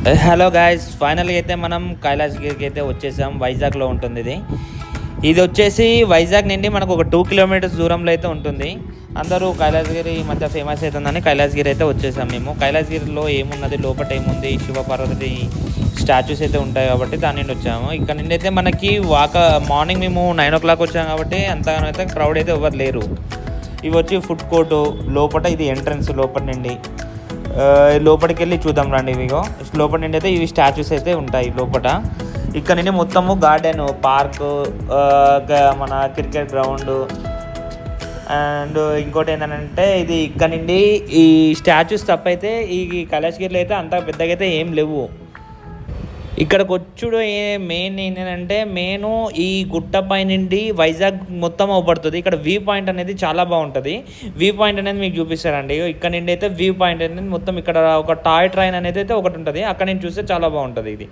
Hello guys, ఫైనల్గా అయితే మనం కైలాసగిరికి అయితే వచ్చేసాం. వైజాగ్లో ఉంటుంది ఇది. ఇది వచ్చేసి వైజాగ్ నుండి మనకు ఒక 2 కిలోమీటర్స్ దూరంలో అయితే ఉంటుంది. అందరూ కైలాసగిరి ఈ మధ్య ఫేమస్ అవుతుందని కైలాసగిరి అయితే వచ్చేసాం మేము. కైలాసగిరిలో ఏమున్నది, లోపల ఏముంది, శివపార్వతి స్టాచ్యూస్ అయితే ఉంటాయి కాబట్టి దాని నుండి వచ్చాము. ఇక్కడ నుండి అయితే మనకి మార్నింగ్ మేము 9 o'clock వచ్చాము కాబట్టి అంతగానో అయితే క్రౌడ్ అయితే ఎవరు లేరు. ఇవి వచ్చి ఫుడ్ కోర్టు లోపల, ఇది ఎంట్రన్స్ లోపల నుండి. లోపలికి వెళ్ళి చూద్దాం రండి. ఇవిగో లోపల నుండి అయితే ఇవి స్టాచ్యూస్ అయితే ఉంటాయి లోపల. ఇక్కడ నుండి మొత్తము గార్డెన్, పార్క్, మన క్రికెట్ గ్రౌండ్ అండ్ ఇంకోటి ఏంటంటే ఇది ఇక్కడ నుండి ఈ స్టాచ్యూస్ తప్ప అయితే ఈ కైలాసగిరిలో అయితే అంత పెద్దగా అయితే ఏం లేవు. ఇక్కడికి వచ్చుడు మెయిన్ ఏంటంటే ఈ గుట్టపై నుండి వైజాగ్ మొత్తం అవపడుతుంది. ఇక్కడ వ్యూ పాయింట్ అనేది చాలా బాగుంటుంది. వ్యూ పాయింట్ అనేది మీకు చూపిస్తారండి. ఇక్కడ నుండి అయితే వ్యూ పాయింట్ అనేది మొత్తం ఇక్కడ ఒక టాయ్ ట్రైన్ అనేది అయితే ఒకటి ఉంటుంది. అక్కడ నుంచి చూస్తే చాలా బాగుంటుంది ఇది.